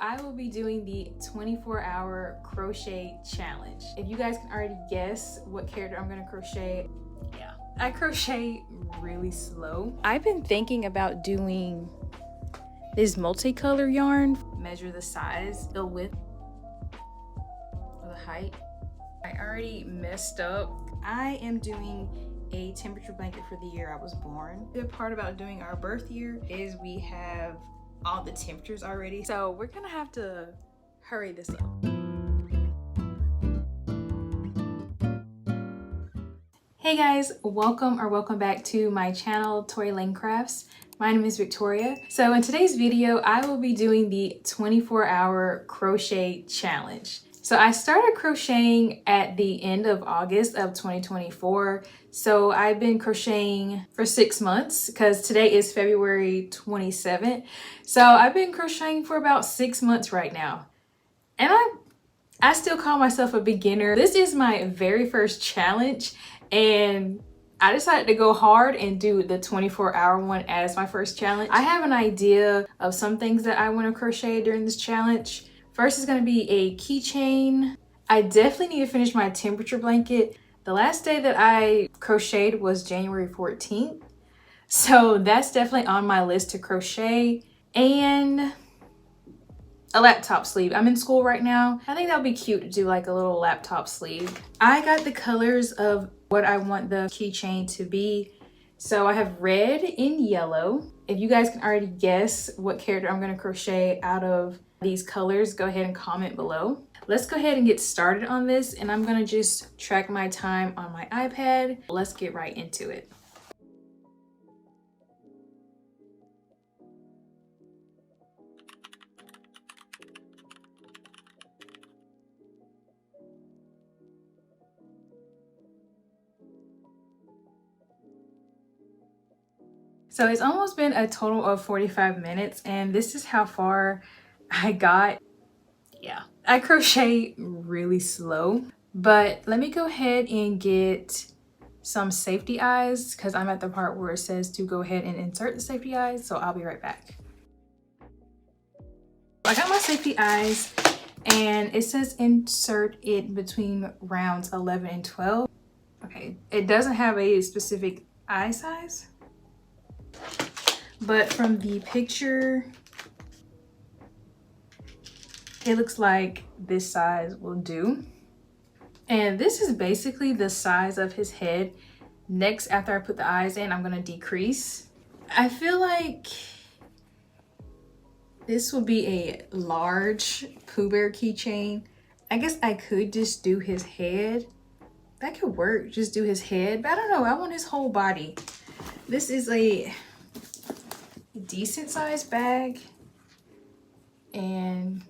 I will be doing the 24-hour crochet challenge. If you guys can already guess what character I'm gonna crochet, yeah, I crochet really slow. I've been thinking about doing this multicolor yarn. Measure the size, the width, or the height. I already messed up. I am doing a temperature blanket for the year I was born. The part about doing our birth year is we have all the temperatures already, so we're gonna have to hurry this up. Hey guys, welcome back to my channel, xotorilaine Crafts. My name is Victoria. So in today's video, I will be doing the 24-hour crochet challenge. So I started crocheting at the end of August of 2024. So I've been crocheting for 6 months because today is February 27th. So I've been crocheting for about 6 months right now. And I still call myself a beginner. This is my very first challenge and I decided to go hard and do the 24-hour one as my first challenge. I have an idea of some things that I want to crochet during this challenge. First is going to be a keychain. I definitely need to finish my temperature blanket. The last day that I crocheted was January 14th. So that's definitely on my list to crochet. And a laptop sleeve. I'm in school right now. I think that would be cute to do like a little laptop sleeve. I got the colors of what I want the keychain to be. So I have red and yellow. If you guys can already guess what character I'm going to crochet out of these colors, go ahead and comment below. Let's go ahead and get started on this, and I'm going to just track my time on my iPad. Let's get right into it. So it's almost been a total of 45 minutes, and this is how far I got. Yeah, I crochet really slow, but let me go ahead and get some safety eyes because I'm at the part where it says to go ahead and insert the safety eyes, so I'll be right back. I got my safety eyes and it says insert it between rounds 11 and 12. Okay, it doesn't have a specific eye size, but from the picture, it looks like this size will do. And this is basically the size of his head. Next, after I put the eyes in, I'm gonna decrease. I feel like this will be a large Pooh Bear keychain. I guess I could just do his head. That could work, just do his head, but I don't know, I want his whole body. This is a decent sized bag, and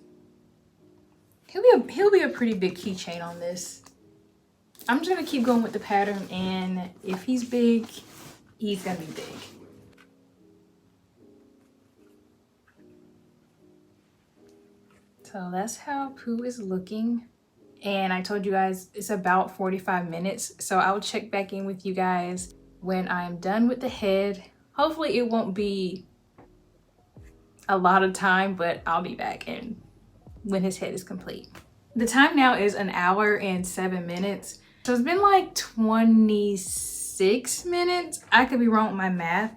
he'll be a pretty big keychain on this. I'm just gonna keep going with the pattern, and if he's big, he's gonna be big. So that's how Pooh is looking. And I told you guys it's about 45 minutes. So I'll check back in with you guys when I'm done with the head. Hopefully it won't be a lot of time, but I'll be back and when his head is complete. The time now is 1 hour and 7 minutes. So it's been like 26 minutes. I could be wrong with my math.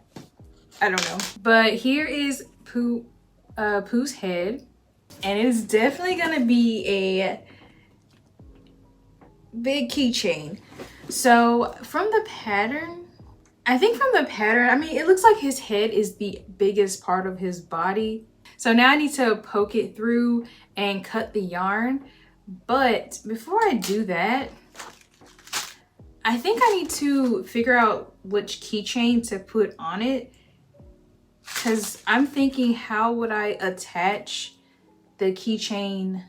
I don't know. But here is Pooh's head. And it is definitely gonna be a big keychain. So from the pattern, I mean, it looks like his head is the biggest part of his body. So now I need to poke it through and cut the yarn. But before I do that, I think I need to figure out which keychain to put on it. Because I'm thinking, how would I attach the keychain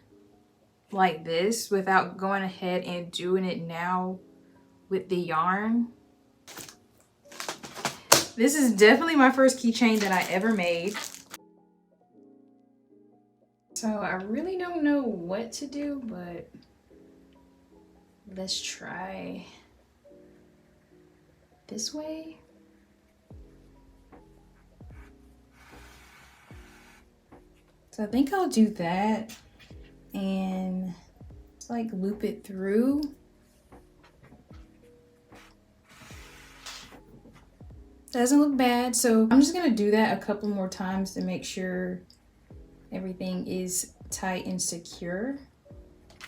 like this without going ahead and doing it now with the yarn? This is definitely my first keychain that I ever made. So I really don't know what to do, but let's try this way. So I think I'll do that and just like loop it through. Doesn't look bad, so I'm just gonna do that a couple more times to make sure everything is tight and secure.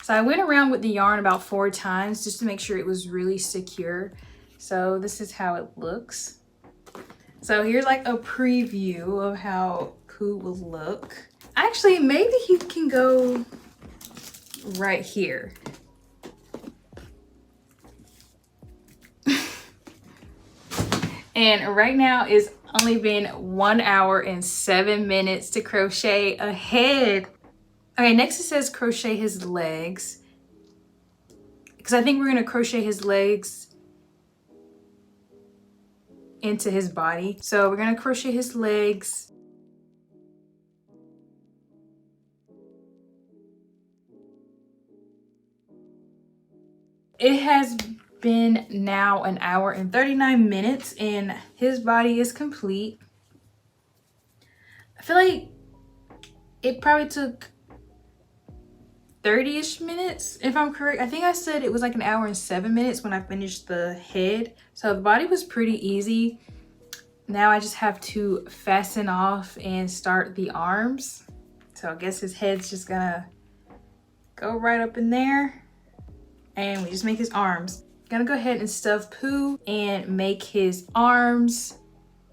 So I went around with the yarn about 4 times just to make sure it was really secure. So this is how it looks. So here's like a preview of how Pooh will look. Actually, maybe he can go right here. And right now it's only been 1 hour and 7 minutes to crochet ahead. Okay, next it says crochet his legs. Because I think we're gonna crochet his legs into his body. So we're gonna crochet his legs. It has been now 1 hour and 39 minutes and his body is complete. I feel like it probably took 30-ish minutes, if I'm correct. I think I said it was like 1 hour and 7 minutes when I finished the head. So the body was pretty easy. Now I just have to fasten off and start the arms. So I guess his head's just gonna go right up in there. And we just make his arms. Gonna go ahead and stuff Pooh and make his arms,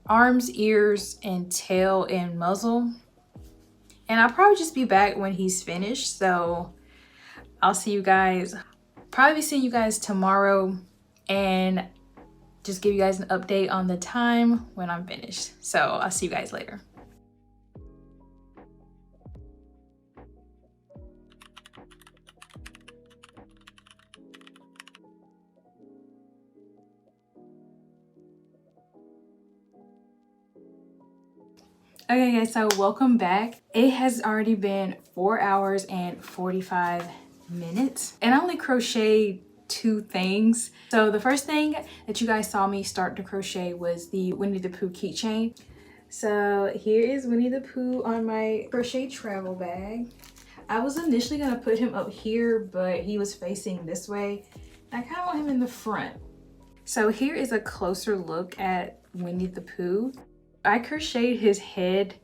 ears, and tail and muzzle. And I'll probably just be back when he's finished. So I'll see you guys, probably seeing you guys tomorrow and just give you guys an update on the time when I'm finished. So I'll see you guys later. Okay guys, so welcome back. It has already been 4 hours and 45 minutes and I only crocheted 2 things. So the first thing that you guys saw me start to crochet was the Winnie the Pooh keychain. So here is Winnie the Pooh on my crochet travel bag. I was initially gonna put him up here, but he was facing this way. I kind of want him in the front. So here is a closer look at Winnie the Pooh. I crocheted his head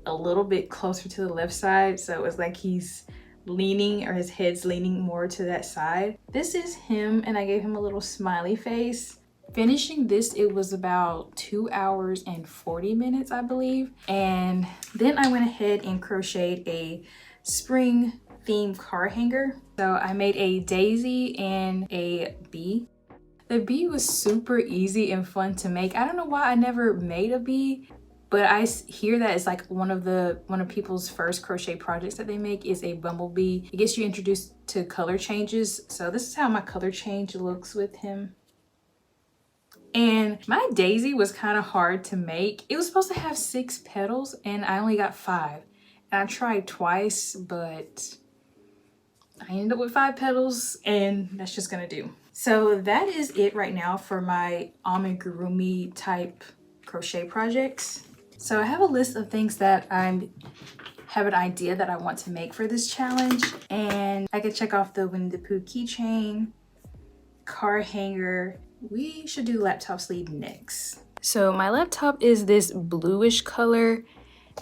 a little bit closer to the left side, so it's like he's leaning, or his head's leaning more to that side. This is him, and I gave him a little smiley face. Finishing this, it was about 2 hours and 40 minutes, I believe. And then I went ahead and crocheted a spring themed car hanger. So I made a daisy and a bee. The bee was super easy and fun to make. I don't know why I never made a bee, but I hear that it's like one of people's first crochet projects that they make is a bumblebee. It gets you introduced to color changes. So this is how my color change looks with him. And my daisy was kind of hard to make. It was supposed to have 6 petals and I only got 5. And I tried twice, but I ended up with 5 petals and that's just gonna do. So that is it right now for my amigurumi type crochet projects. So I have a list of things that I have an idea that I want to make for this challenge. And I could check off the Winnie the Pooh keychain, car hanger. We should do laptop sleeve next. So my laptop is this bluish color.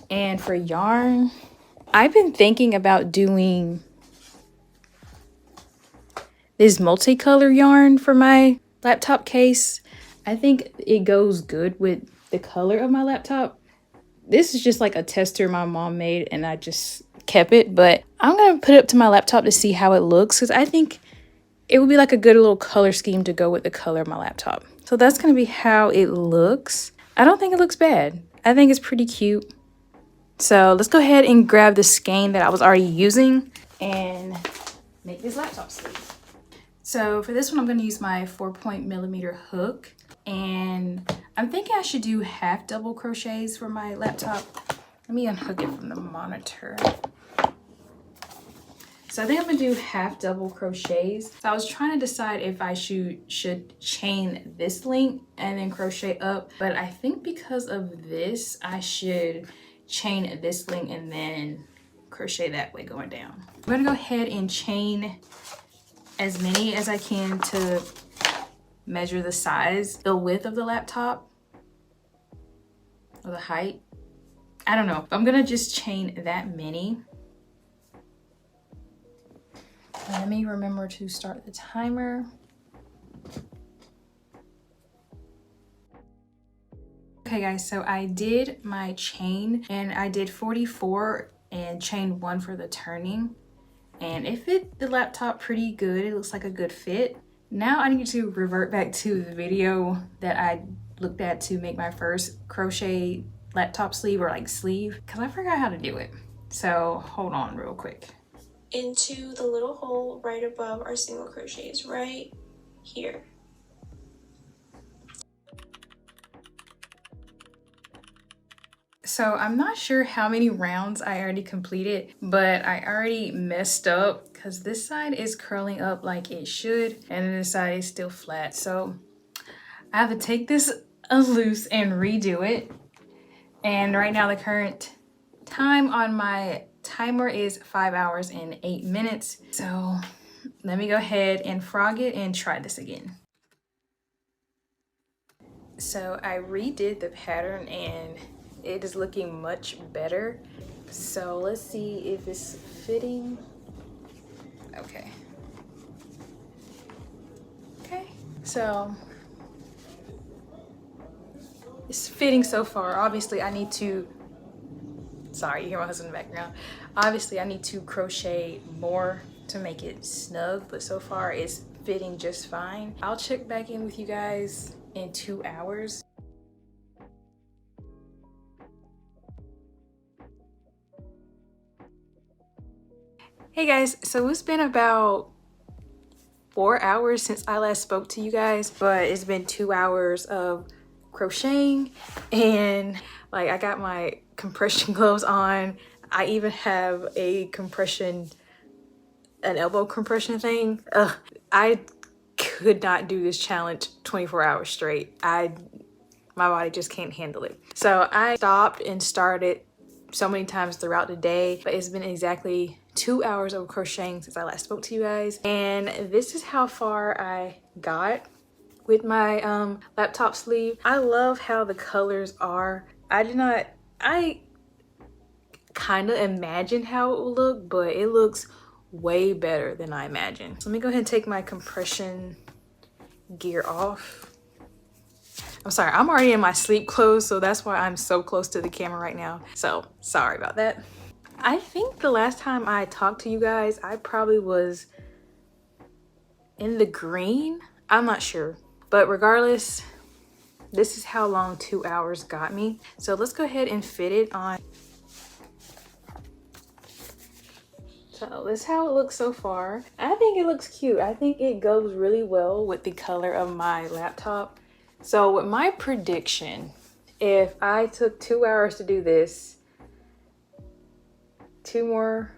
And for yarn, I've been thinking about doing this multicolor yarn for my laptop case. I think it goes good with the color of my laptop. This is just like a tester my mom made and I just kept it, but I'm gonna put it up to my laptop to see how it looks because I think it would be like a good little color scheme to go with the color of my laptop. So that's gonna be how it looks. I don't think it looks bad. I think it's pretty cute. So let's go ahead and grab the skein that I was already using and make this laptop sleeve. So for this one, I'm going to use my 4.0mm hook, and I'm thinking I should do half double crochets for my laptop. Let me unhook it from the monitor. So I think I'm going to do half double crochets. So I was trying to decide if I should chain this length and then crochet up, but I think because of this, I should chain this length and then crochet that way going down. I'm gonna go ahead and chain as many as I can to measure the size, the width of the laptop, or the height. I don't know. I'm gonna just chain that many. Let me remember to start the timer. Okay guys, so I did my chain and I did 44 and chained 1 for the turning. And it fit the laptop pretty good. It looks like a good fit. Now I need to revert back to the video that I looked at to make my first crochet laptop sleeve, or like sleeve, because I forgot how to do it. So hold on real quick. Into the little hole right above our single crochets right here. So I'm not sure how many rounds I already completed, but I already messed up because this side is curling up like it should and then this side is still flat. So I have to take this loose and redo it. And right now the current time on my timer is 5 hours and 8 minutes. So let me go ahead and frog it and try this again. So I redid the pattern and it is looking much better. So let's see if it's fitting. Okay. Okay, so it's fitting so far. Obviously I need to, sorry, you hear my husband in the background. Obviously I need to crochet more to make it snug, but so far it's fitting just fine. I'll check back in with you guys in 2 hours. Hey guys, so it's been about 4 hours since I last spoke to you guys, but it's been 2 hours of crocheting and like I got my compression gloves on. I even have a compression, an elbow compression thing. I could not do this challenge 24 hours straight. My body just can't handle it. So I stopped and started so many times throughout the day, but it's been exactly 2 hours of crocheting since I last spoke to you guys. And this is how far I got with my laptop sleeve. I love how the colors are. I kind of imagined how it would look, but it looks way better than I imagined. So let me go ahead and take my compression gear off. I'm sorry, I'm already in my sleep clothes, so that's why I'm so close to the camera right now. So sorry about that. I think the last time I talked to you guys, I probably was in the green. I'm not sure, but regardless, this is how long 2 hours got me. So let's go ahead and fit it on. So this is how it looks so far. I think it looks cute. I think it goes really well with the color of my laptop. So with my prediction, if I took 2 hours to do this, 2,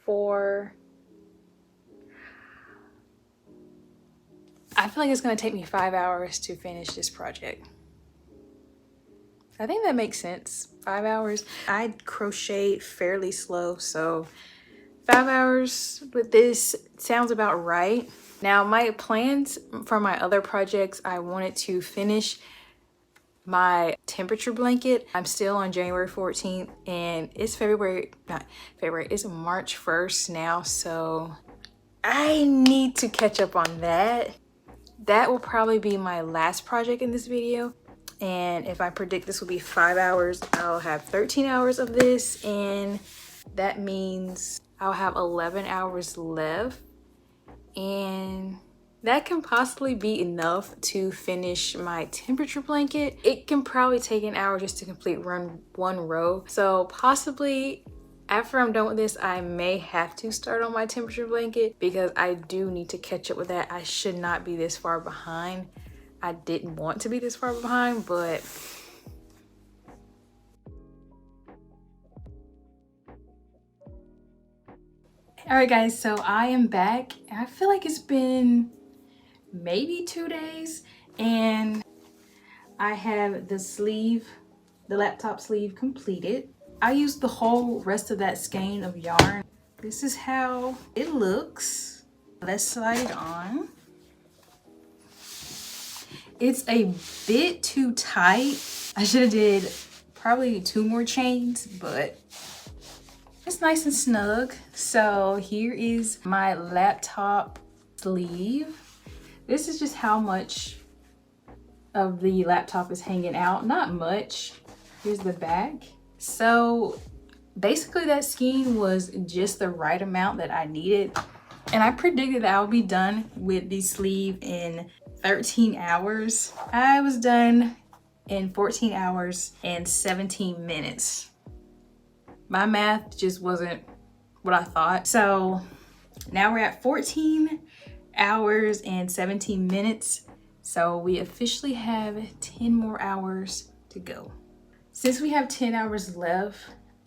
4, I feel like it's gonna take me 5 hours to finish this project. I think that makes sense. 5 hours. I crochet fairly slow, so 5 hours with this sounds about right. Now my plans for my other projects, I wanted to finish my temperature blanket. I'm still on January 14th and it's it's March 1st now, so I need to catch up on that. That will probably be my last project in this video. And if I predict this will be 5 hours, I'll have 13 hours of this, and that means I'll have 11 hours left. And that can possibly be enough to finish my temperature blanket. It can probably take an hour just to complete one row. So possibly after I'm done with this, I may have to start on my temperature blanket because I do need to catch up with that. I should not be this far behind. I didn't want to be this far behind, but all right guys, so I am back. I feel like it's been maybe 2 days and I have the sleeve, the laptop sleeve completed. I used the whole rest of that skein of yarn. This is how it looks. Let's slide it on. It's a bit too tight. I should have did probably 2 more chains, but it's nice and snug. So here is my laptop sleeve. This is just how much of the laptop is hanging out. Not much. Here's the back. So basically that skein was just the right amount that I needed. And I predicted that I would be done with the sleeve in 13 hours. I was done in 14 hours and 17 minutes. My math just wasn't what I thought. So now we're at 14 hours and 17 minutes. So we officially have 10 more hours to go. Since we have 10 hours left,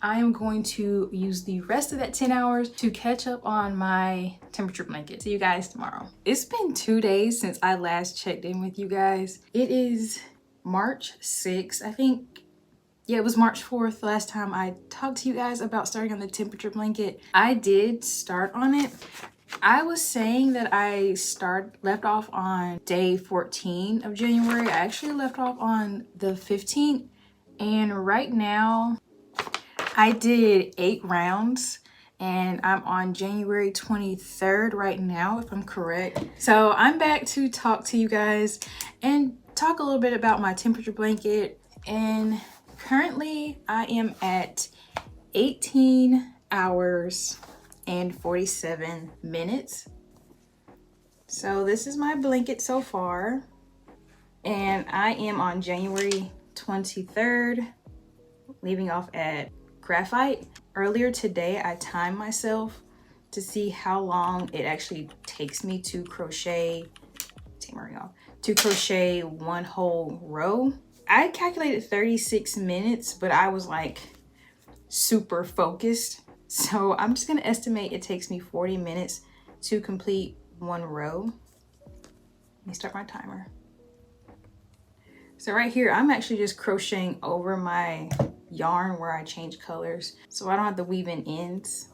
I am going to use the rest of that 10 hours to catch up on my temperature blanket. See you guys tomorrow. It's been 2 days since I last checked in with you guys. It is March 6th, I think. Yeah, it was March 4th the last time I talked to you guys about starting on the temperature blanket. I did start on it. I was saying that I left off on day 14 of January. I actually left off on the 15th. And right now, I did 8 rounds and I'm on January 23rd right now, if I'm correct. So I'm back to talk to you guys and talk a little bit about my temperature blanket. And currently I am at 18 hours and 47 minutes. So this is my blanket so far. And I am on January 23rd, leaving off at graphite. Earlier today, I timed myself to see how long it actually takes me to crochet, to crochet 1 whole row. I calculated 36 minutes, but I was like super focused. So I'm just gonna estimate it takes me 40 minutes to complete 1 row. Let me start my timer. So right here, I'm actually just crocheting over my yarn where I change colors, so I don't have to weave in ends.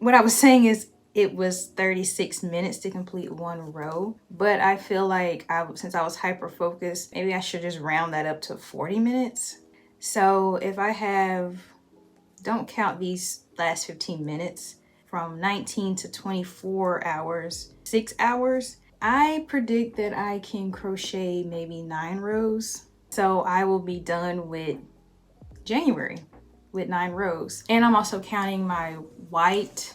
What I was saying is it was 36 minutes to complete 1 row, but I feel like since I was hyper focused, maybe I should just round that up to 40 minutes. So if I have, don't count these last 15 minutes, from 19 to 24 hours, 6 hours, I predict that I can crochet maybe 9 rows. So I will be done with January with 9 rows. And I'm also counting my white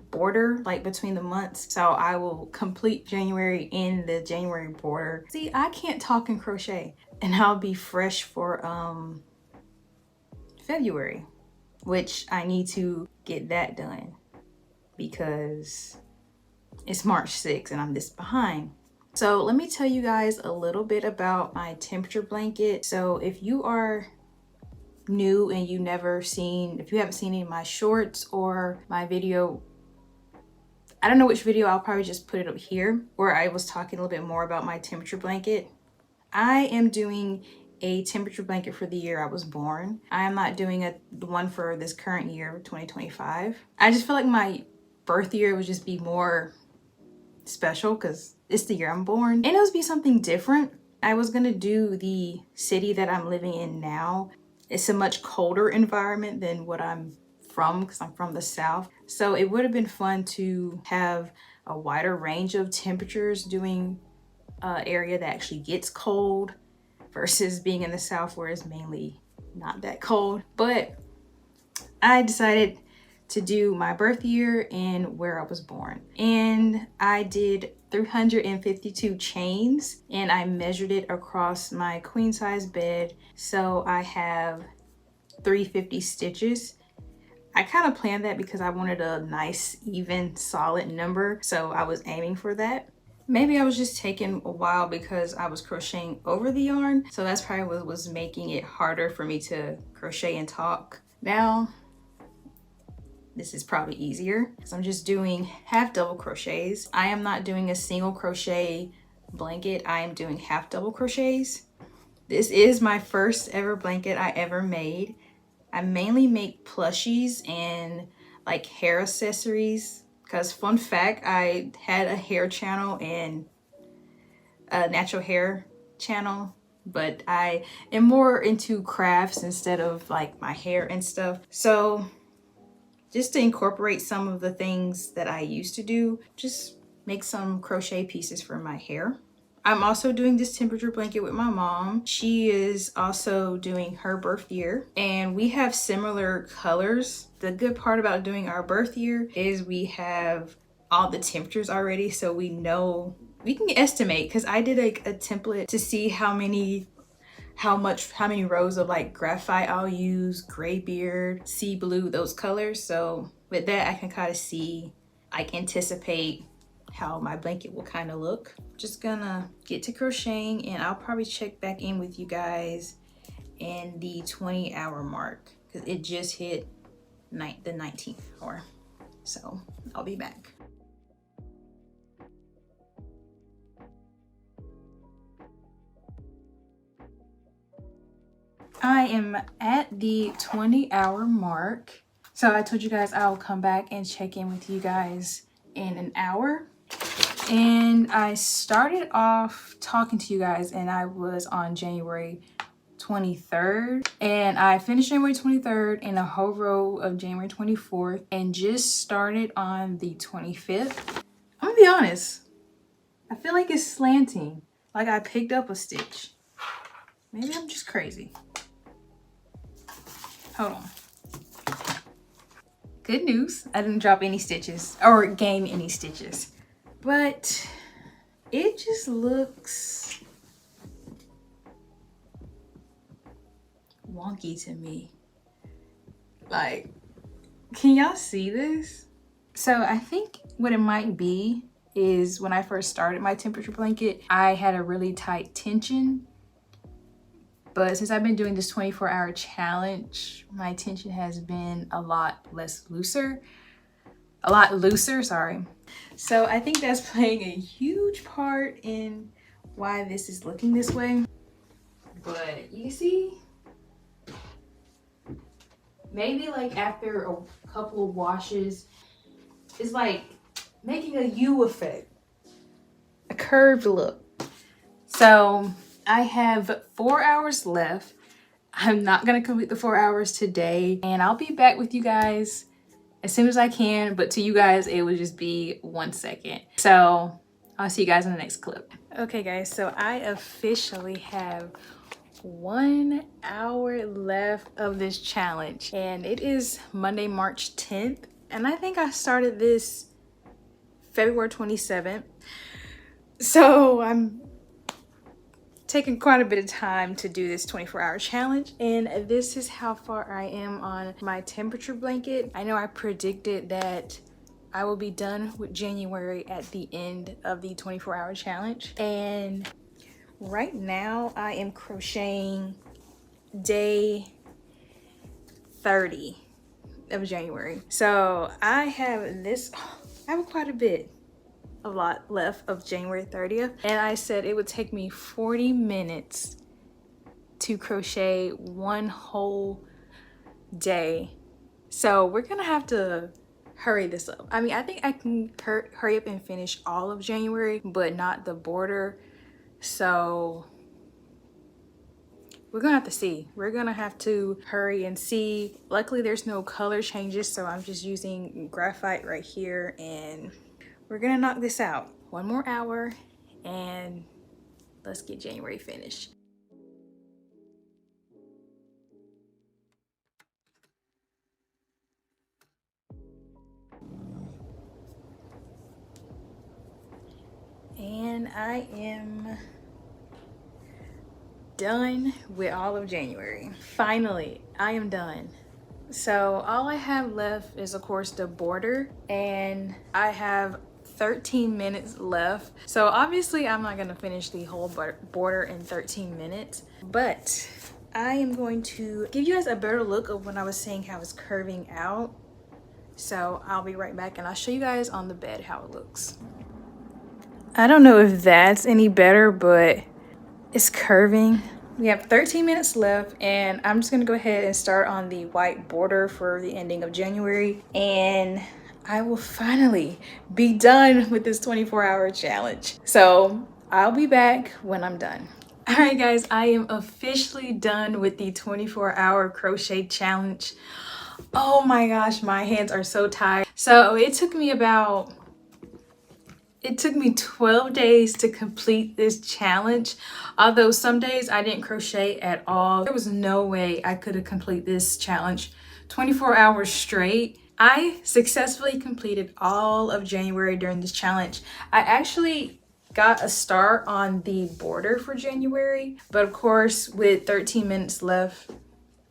border like between the months. So I will complete January in the January border. See, I can't talk and crochet, and I'll be fresh for February, which I need to get that done because it's March 6th and I'm this behind. So let me tell you guys a little bit about my temperature blanket. So if you are new and if you haven't seen any of my shorts or my video, I don't know which video, I'll probably just put it up here, where I was talking a little bit more about my temperature blanket. I am doing a temperature blanket for the year I was born. I am not doing the one for this current year, 2025. I just feel like my birth year would just be more special because it's the year I'm born, and it would be something different. I was gonna do the city that I'm living in now. It's a much colder environment than what I'm from, because I'm from the South. So it would have been fun to have a wider range of temperatures doing an area that actually gets cold versus being in the South where it's mainly not that cold. But I decided to do my birth year and where I was born. And I did 352 chains and I measured it across my queen size bed. So I have 350 stitches. I kind of planned that because I wanted a nice, even, solid number. So I was aiming for that. Maybe I was just taking a while because I was crocheting over the yarn. So that's probably what was making it harder for me to crochet and talk. Now, this is probably easier because I'm just doing half double crochets. I am not doing a single crochet blanket. I am doing half double crochets. This is my first ever blanket I ever made. I mainly make plushies and like hair accessories because fun fact, I had a hair channel and a natural hair channel, but I am more into crafts instead of like my hair and stuff. So just to incorporate some of the things that I used to do, just make some crochet pieces for my hair. I'm also doing this temperature blanket with my mom. She is also doing her birth year and we have similar colors. The good part about doing our birth year is we have all the temperatures already, so we know, we can estimate, because I did like a template to see how many rows of like graphite I'll use, gray beard, sea blue, those colors. So with that I can kind of see, like anticipate how my blanket will kind of look. Just gonna get to crocheting and I'll probably check back in with you guys in the 20-hour mark because it just hit the 19th hour. So I'll be back. I am at the 20-hour mark. So I told you guys I'll come back and check in with you guys in an hour. And I started off talking to you guys and I was on January 23rd. And I finished January 23rd in a whole row of January 24th and just started on the 25th. I'm gonna be honest, I feel like it's slanting, like I picked up a stitch. Maybe I'm just crazy. Hold on. Good news, I didn't drop any stitches or gain any stitches, but it just looks wonky to me. Like, can y'all see this? So I think what it might be is when I first started my temperature blanket, I had a really tight tension. But since I've been doing this 24-hour challenge, my tension has been a lot looser, sorry. So I think that's playing a huge part in why this is looking this way. But you see, maybe like after a couple of washes, it's like making a U effect, a curved look. So I have 4 hours left. I'm not gonna complete the 4 hours today and I'll be back with you guys as soon as I can, but to you guys, it would just be 1 second. So I'll see you guys in the next clip. Okay guys, so I officially have 1 hour left of this challenge and it is Monday, March 10th. And I think I started this February 27th. So I'm taking quite a bit of time to do this 24-hour challenge, and this is how far I am on my temperature blanket. I know I predicted that I will be done with January at the end of the 24-hour challenge, and right now I am crocheting day 30 of January. So I have quite a bit, a lot left of January 30th, and I said it would take me 40 minutes to crochet one whole day. So we're gonna have to hurry this up. I mean, I think I can hurry up and finish all of January, but not the border. So we're gonna have to see. We're gonna have to hurry and see. Luckily there's no color changes, so I'm just using graphite right here, and we're gonna knock this out. 1 more hour and let's get January finished. And I am done with all of January. Finally, I am done. So all I have left is of course the border, and I have 13 minutes left. So obviously I'm not gonna finish the whole border in 13 minutes, but I am going to give you guys a better look of when I was saying how it's curving out. So I'll be right back and I'll show you guys on the bed how it looks. I don't know if that's any better, but it's curving. We have 13 minutes left, and I'm just gonna go ahead and start on the white border for the ending of January, and I will finally be done with this 24-hour challenge. So I'll be back when I'm done. All right, guys, I am officially done with the 24-hour crochet challenge. Oh my gosh, my hands are so tired. So it took me 12 days to complete this challenge. Although some days I didn't crochet at all. There was no way I could have completed this challenge 24 hours straight. I successfully completed all of January during this challenge. I actually got a start on the border for January, but of course with 13 minutes left,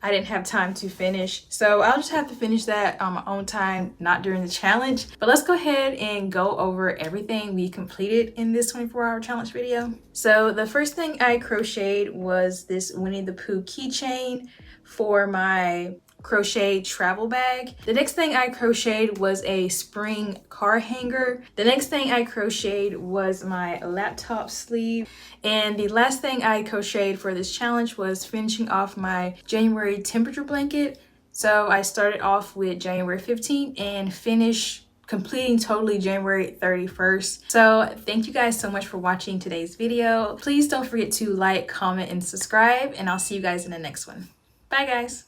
I didn't have time to finish. So I'll just have to finish that on my own time, not during the challenge. But let's go ahead and go over everything we completed in this 24-hour challenge video. So the first thing I crocheted was this Winnie the Pooh keychain for my crochet travel bag. The next thing I crocheted was a spring car hanger. The next thing I crocheted was my laptop sleeve. And the last thing I crocheted for this challenge was finishing off my January temperature blanket. So I started off with January 15th and finished completing totally January 31st. So thank you guys so much for watching today's video. Please don't forget to like, comment, and subscribe, and I'll see you guys in the next one. Bye guys.